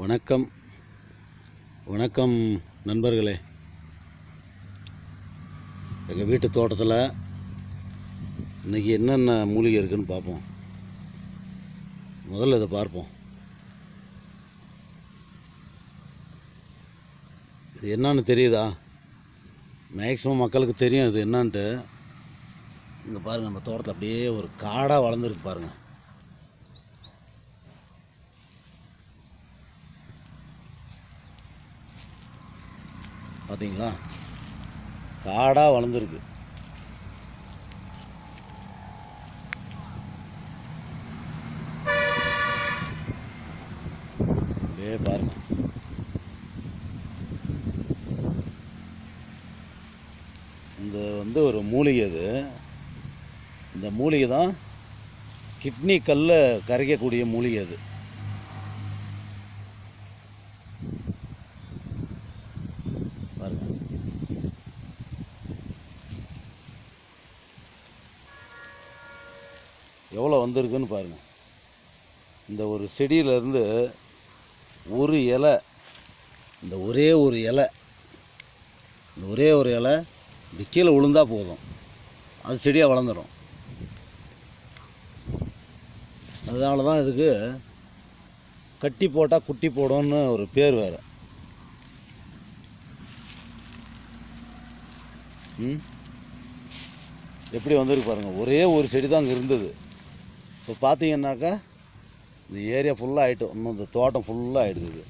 வணக்கம் வணக்கம் நண்பர்களே. எங்கள் வீட்டு தோட்டத்தில் இன்றைக்கி என்னென்ன மூலிகை இருக்குதுன்னு பார்ப்போம். முதல்ல இதை பார்ப்போம். இது என்னன்னு தெரியுதா? மேக்ஸிமம் மக்களுக்கு தெரியும் இது என்னான்ட்டு. இங்கே பாருங்கள், நம்ம தோட்டத்தில் அப்படியே ஒரு காடாக வளர்ந்துருக்கு பாருங்கள். பார்த்தீங்களா? காடாக வளர்ந்துருக்கு. அப்படியே பாருங்க. இந்த ஒரு மூலிகை. அது இந்த மூலிகை தான் கிட்னி கல்லை கரைக்கக்கூடிய மூலிகை. அது பாருங்க. எவ்வளோ வந்திருக்குன்னு பாருங்க. இந்த ஒரு செடியிலேருந்து ஒரு இலை, இந்த ஒரே ஒரு இலை இப்படி கீழே விழுந்தால் போதும், அது செடியாக வளர்ந்துடும். அதனால தான் இதுக்கு கட்டி போட்டால் குட்டி போடும்னு ஒரு பேர் வேறு. எப்படி வந்திருக்கு பாருங்கள். ஒரே ஒரு செடி தான் அங்கே இருந்தது. இப்போ பார்த்தீங்கன்னாக்கா இந்த ஏரியா ஃபுல்லாக ஆகிட்டோம். இன்னும் இந்த தோட்டம் ஃபுல்லாக ஆகிடுது.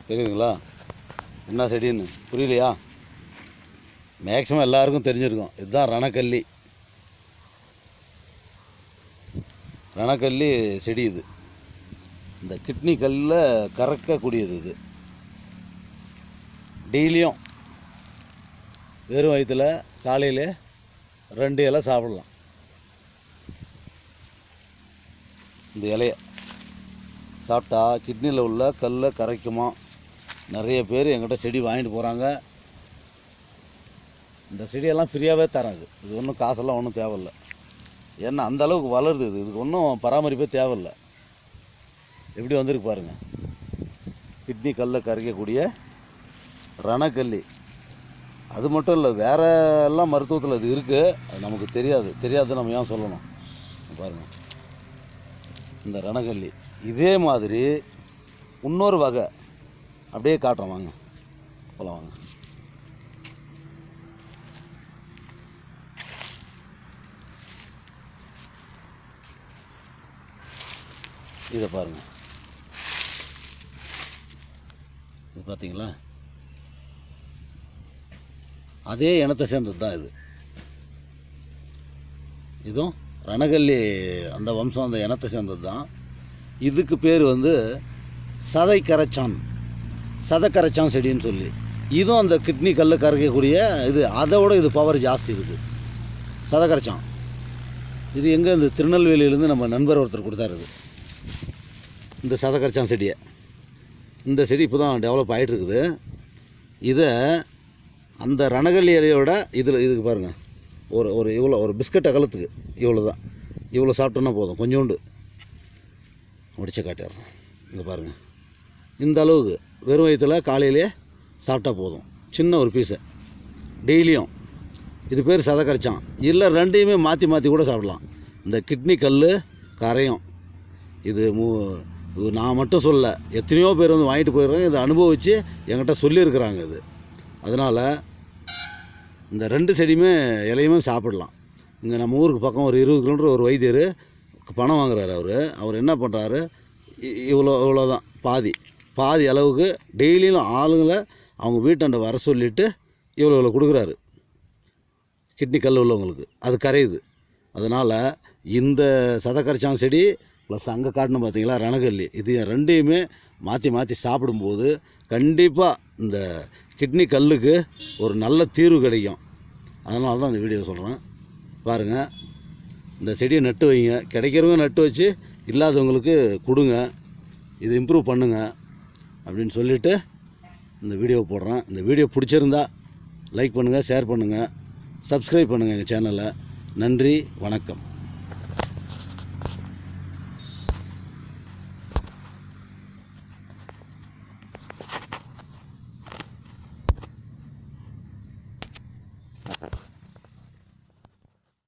தெரியுதுங்களா என்ன செடின்னு? புரியலையா? மேக்ஸிமம் எல்லாருக்கும் தெரிஞ்சிருக்கும். இதுதான் ரணக்கல்லி. ரணக்கல்லி செடி. இது இந்த கிட்னி கல்லில் கறக்கக்கூடியது. இது டெய்லியும் வெறும் வயிற்றில் காலையில் 2 இலை சாப்பிடலாம். இந்த இலையை சாப்பிட்டா கிட்னியில் உள்ள கல்லை கரைக்குமா. நிறைய பேர் எங்கிட்ட செடி வாங்கிட்டு போகிறாங்க. இந்த செடியெல்லாம் ஃப்ரீயாகவே தராது. இது ஒன்றும் காசெல்லாம் ஒன்றும் தேவையில்லை. ஏன்னா அந்த அளவுக்கு வளருது. இதுக்கு ஒன்றும் பராமரிப்பே தேவையில்லை. எப்படி வந்திருக்கு பாருங்கள். கிட்னி கல்லை கரைக்கக்கூடிய ரணக்கல்லி. அது மட்டும் இல்லை, வேறு எல்லாம் மருத்துவத்தில் இது இருக்குது. அது நமக்கு தெரியாது நம்ம ஏன் சொல்லணும்? பாருங்கள், இந்த ரணக்கல்லி. இதே மாதிரி இன்னொரு வகை அப்படியே காட்டுறோம். வாங்க போகலாம், வாங்க. இதை பாருங்கள். இது பார்த்தீங்களா? அதே இனத்தை சேர்ந்தது தான் இது. இதுவும் ரணக்கல்லி அந்த வம்சம், அந்த இனத்தை சேர்ந்தது தான். இதுக்கு பேர் சதைக்கரைச்சான் செடின்னு சொல்லி. இதுவும் அந்த கிட்னி கல்லை கரைக்கக்கூடிய இது. அதோட இது பவர் ஜாஸ்தி இருக்குது. சதைக்கரைச்சான். இது எங்கே? இந்த திருநெல்வேலியிலேருந்து நம்ம நண்பர் ஒருத்தர் கொடுத்தாரு. இது இந்த சதைக்கரைச்சான் செடியை. இந்த செடி இப்போ தான் டெவலப் ஆகிட்டுருக்குது. இதை அந்த ரணக்கல்லி இலையோட இதுக்கு பாருங்கள். ஒரு இவ்வளோ ஒரு பிஸ்கட் அகலத்துக்கு இவ்வளோ சாப்பிட்டோன்னா போதும். கொஞ்சோண்டு முடிச்சு காட்டிடுறேன். இங்கே பாருங்கள். இந்த அளவுக்கு வெறும் வயிற்றில் காலையிலே சாப்பிட்டா போதும். சின்ன ஒரு பீஸை டெய்லியும். இது பேர் சதைக்கரைச்சான். இல்லை, ரெண்டையுமே மாற்றி கூட சாப்பிடலாம். இந்த கிட்னி கல் கரையும். இது நான் மட்டும் சொல்ல, எத்தனையோ பேர் வாங்கிட்டு போயிடுறாங்க. இதை அனுபவித்து என்கிட்ட சொல்லியிருக்கிறாங்க. இது அதனால் இந்த 2 செடியுமே இலையுமே சாப்பிடலாம். இங்கே நம்ம ஊருக்கு பக்கம் ஒரு 20 கிலோமீட்டர் ஒரு வைத்தியர் பணம் வாங்குறாரு. அவர் என்ன பண்ணுறாரு, இவ்வளோதான் பாதி அளவுக்கு டெய்லியும் ஆளுங்களை அவங்க வீட்டாண்ட வர சொல்லிவிட்டு இவ்வளோ கொடுக்குறாரு. கிட்னி கல் உள்ளவங்களுக்கு அது கரையுது. அதனால் இந்த சதைக்கரைச்சான் செடி ப்ளஸ் அங்கே காட்டணும் பார்த்தீங்களா ரணக்கல்லி, இது 2யுமே மாற்றி சாப்பிடும்போது கண்டிப்பாக இந்த கிட்னி கல்லுக்கு ஒரு நல்ல தீர்வு கிடைக்கும். அதனால தான் இந்த வீடியோ சொல்கிறேன். பாருங்கள், இந்த செடியை நட்டு வைங்க. கிடைக்கிறவங்க நட்டு வச்சு இல்லாதவங்களுக்கு கொடுங்க. இது இம்ப்ரூவ் பண்ணுங்க அப்படின்னு சொல்லிவிட்டு இந்த வீடியோ போடுறேன். இந்த வீடியோ பிடிச்சிருந்தா லைக் பண்ணுங்கள், ஷேர் பண்ணுங்கள், சப்ஸ்கிரைப் பண்ணுங்கள் எங்கள் சேனலை. நன்றி, வணக்கம்.